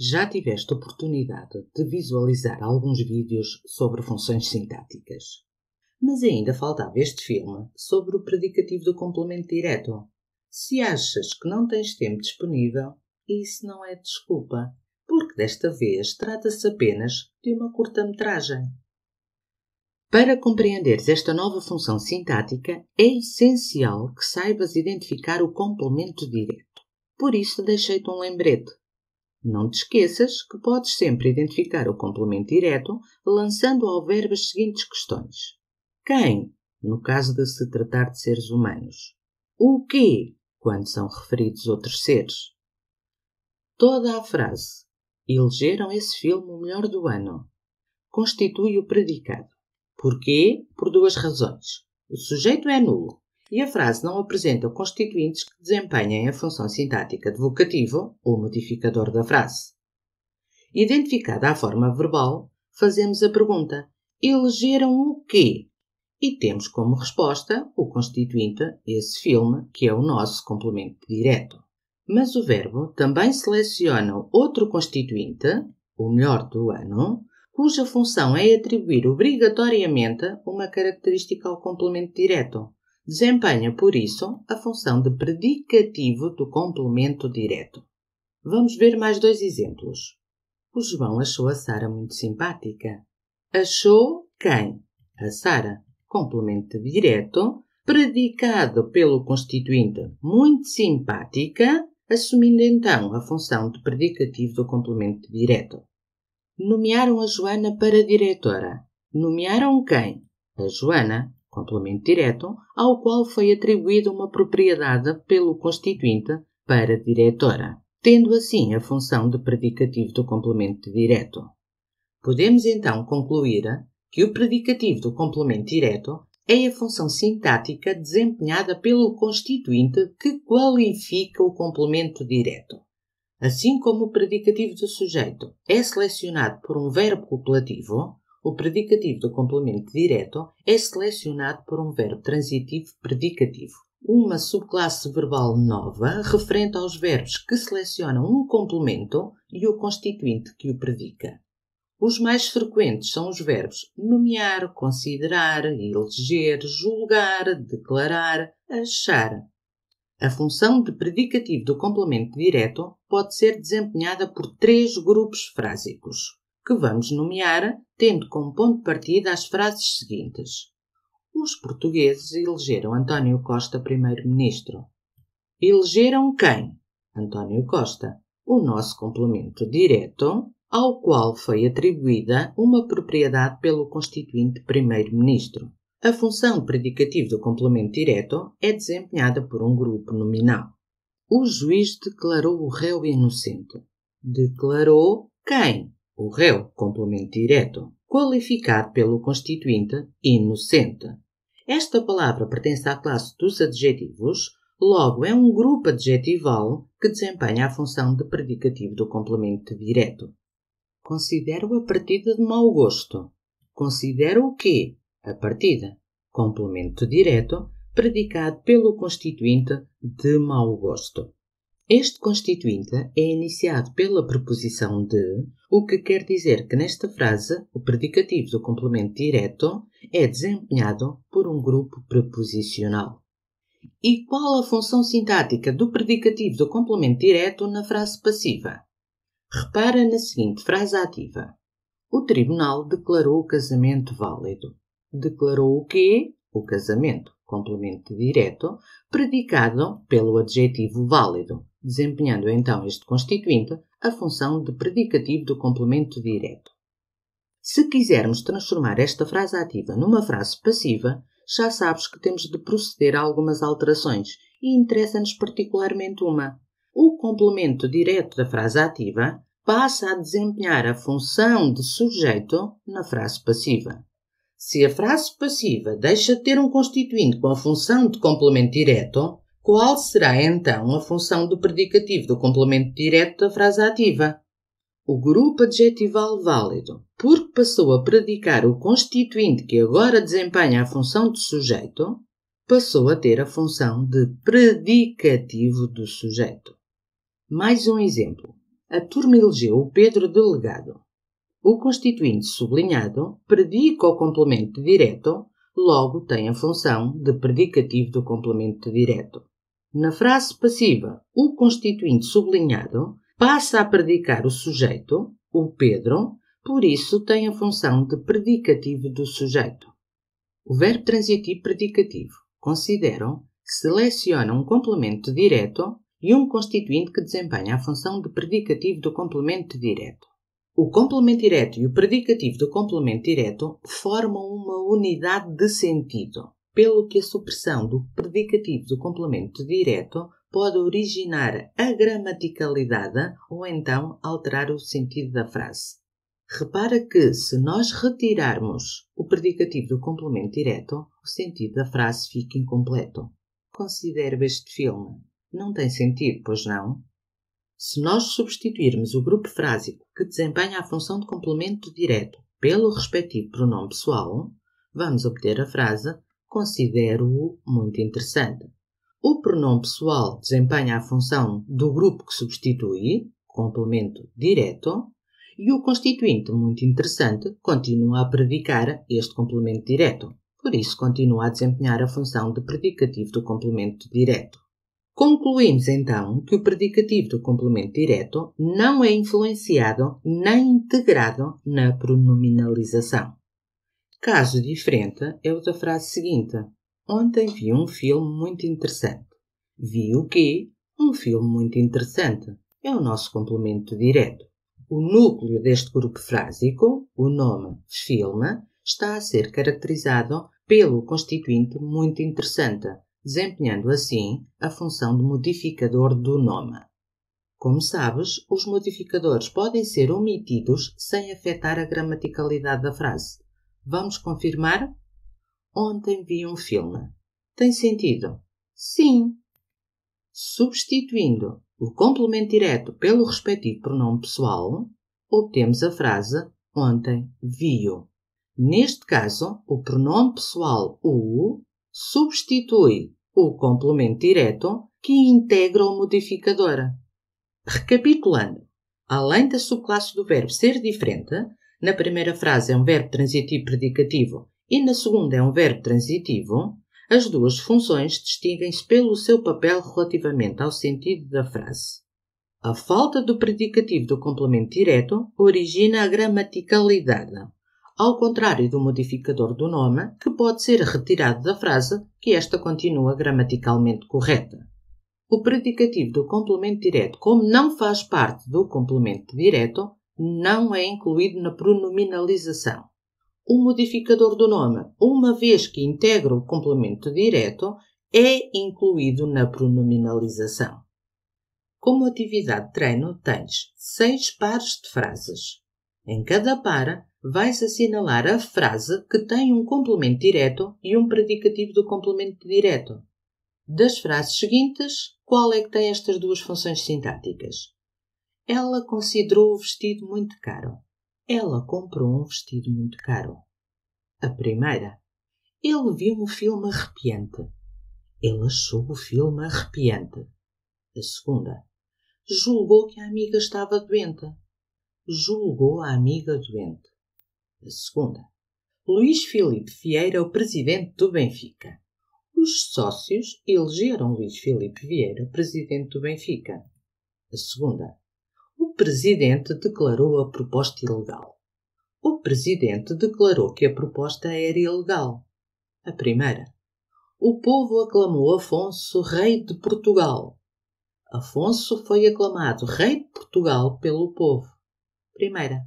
Já tiveste oportunidade de visualizar alguns vídeos sobre funções sintáticas. Mas ainda faltava este filme sobre o predicativo do complemento direto. Se achas que não tens tempo disponível, isso não é desculpa, porque desta vez trata-se apenas de uma curta-metragem. Para compreenderes esta nova função sintática, é essencial que saibas identificar o complemento direto. Por isso deixei-te um lembrete. Não te esqueças que podes sempre identificar o complemento direto lançando ao verbo as seguintes questões. Quem, no caso de se tratar de seres humanos? O quê, quando são referidos outros seres? Toda a frase elegeram esse filme o melhor do ano constitui o predicado. Porquê? Por duas razões. O sujeito é nulo e a frase não apresenta constituintes que desempenhem a função sintática de vocativo ou modificador da frase. Identificada a forma verbal, fazemos a pergunta: elegeram o quê? E temos como resposta o constituinte, esse filme, que é o nosso complemento direto. Mas o verbo também seleciona outro constituinte, o melhor do ano, cuja função é atribuir obrigatoriamente uma característica ao complemento direto. Desempenha, por isso, a função de predicativo do complemento direto. Vamos ver mais dois exemplos. O João achou a Sara muito simpática. Achou quem? A Sara. Complemento direto, predicado pelo constituinte muito simpática, assumindo então a função de predicativo do complemento direto. Nomearam a Joana para diretora. Nomearam quem? A Joana, complemento direto, ao qual foi atribuída uma propriedade pelo constituinte para diretora, tendo assim a função de predicativo do complemento direto. Podemos então concluir que o predicativo do complemento direto é a função sintática desempenhada pelo constituinte que qualifica o complemento direto. Assim como o predicativo do sujeito é selecionado por um verbo copulativo, o predicativo do complemento direto é selecionado por um verbo transitivo predicativo. Uma subclasse verbal nova referente aos verbos que selecionam um complemento e o constituinte que o predica. Os mais frequentes são os verbos nomear, considerar, eleger, julgar, declarar, achar. A função de predicativo do complemento direto pode ser desempenhada por três grupos frásicos, que vamos nomear tendo como ponto de partida as frases seguintes. Os portugueses elegeram António Costa primeiro-ministro. Elegeram quem? António Costa. O nosso complemento direto, ao qual foi atribuída uma propriedade pelo constituinte primeiro-ministro. A função de predicativo do complemento direto é desempenhada por um grupo nominal. O juiz declarou o réu inocente. Declarou quem? O réu, complemento direto, qualificado pelo constituinte inocente. Esta palavra pertence à classe dos adjetivos, logo é um grupo adjetival que desempenha a função de predicativo do complemento direto. Considero a partida de mau gosto. Considero o quê? A partida. Complemento direto, predicado pelo constituinte de mau gosto. Este constituinte é iniciado pela preposição de, o que quer dizer que nesta frase o predicativo do complemento direto é desempenhado por um grupo preposicional. E qual a função sintática do predicativo do complemento direto na frase passiva? Repara na seguinte frase ativa. O tribunal declarou o casamento válido. Declarou o quê? O casamento, complemento direto, predicado pelo adjetivo válido, desempenhando então este constituinte a função de predicativo do complemento direto. Se quisermos transformar esta frase ativa numa frase passiva, já sabes que temos de proceder a algumas alterações e interessa-nos particularmente uma. O complemento direto da frase ativa passa a desempenhar a função de sujeito na frase passiva. Se a frase passiva deixa de ter um constituinte com a função de complemento direto, qual será então a função do predicativo do complemento direto da frase ativa? O grupo adjetival válido, porque passou a predicar o constituinte que agora desempenha a função de sujeito, passou a ter a função de predicativo do sujeito. Mais um exemplo. A turma elegeu o Pedro delegado. O constituinte sublinhado predica o complemento direto, logo tem a função de predicativo do complemento direto. Na frase passiva, o constituinte sublinhado passa a predicar o sujeito, o Pedro, por isso tem a função de predicativo do sujeito. O verbo transitivo predicativo consideram, seleciona um complemento direto e um constituinte que desempenha a função de predicativo do complemento direto. O complemento direto e o predicativo do complemento direto formam uma unidade de sentido, pelo que a supressão do predicativo do complemento direto pode originar a gramaticalidade ou então alterar o sentido da frase. Repara que, se nós retirarmos o predicativo do complemento direto, o sentido da frase fica incompleto. Considere este filme. Não tem sentido, pois não? Se nós substituirmos o grupo frásico que desempenha a função de complemento direto pelo respectivo pronome pessoal, vamos obter a frase considero-o muito interessante. O pronome pessoal desempenha a função do grupo que substitui, complemento direto, e o constituinte muito interessante continua a predicar este complemento direto. Por isso, continua a desempenhar a função de predicativo do complemento direto. Concluímos, então, que o predicativo do complemento direto não é influenciado nem integrado na pronominalização. Caso diferente é o da frase seguinte. Ontem vi um filme muito interessante. Vi o quê? Um filme muito interessante. É o nosso complemento direto. O núcleo deste grupo frásico, o nome filme, está a ser caracterizado pelo constituinte muito interessante, desempenhando assim a função de modificador do nome. Como sabes, os modificadores podem ser omitidos sem afetar a gramaticalidade da frase. Vamos confirmar? Ontem vi um filme. Tem sentido? Sim. Substituindo o complemento direto pelo respectivo pronome pessoal, obtemos a frase ontem vi-o. Neste caso, o pronome pessoal o substitui o complemento direto que integra o modificador. Recapitulando, além da subclasse do verbo ser diferente, na primeira frase é um verbo transitivo predicativo e na segunda é um verbo transitivo, as duas funções distinguem-se pelo seu papel relativamente ao sentido da frase. A falta do predicativo do complemento direto origina a gramaticalidade, ao contrário do modificador do nome, que pode ser retirado da frase que esta continua gramaticalmente correta. O predicativo do complemento direto, como não faz parte do complemento direto, não é incluído na pronominalização. O modificador do nome, uma vez que integra o complemento direto, é incluído na pronominalização. Como atividade de treino, tens 6 pares de frases. Em cada par, vais assinalar a frase que tem um complemento direto e um predicativo do complemento direto. Das frases seguintes, qual é que tem estas duas funções sintáticas? Ela considerou o vestido muito caro. Ela comprou um vestido muito caro. A primeira. Ele viu um filme arrepiante. Ele achou o filme arrepiante. A segunda. Julgou que a amiga estava doente. Julgou a amiga doente. A segunda. Luís Filipe Vieira, o presidente do Benfica. Os sócios elegeram Luís Filipe Vieira, presidente do Benfica. A segunda. O presidente declarou a proposta ilegal. O presidente declarou que a proposta era ilegal. A primeira. O povo aclamou Afonso, rei de Portugal. Afonso foi aclamado rei de Portugal pelo povo. Primeira.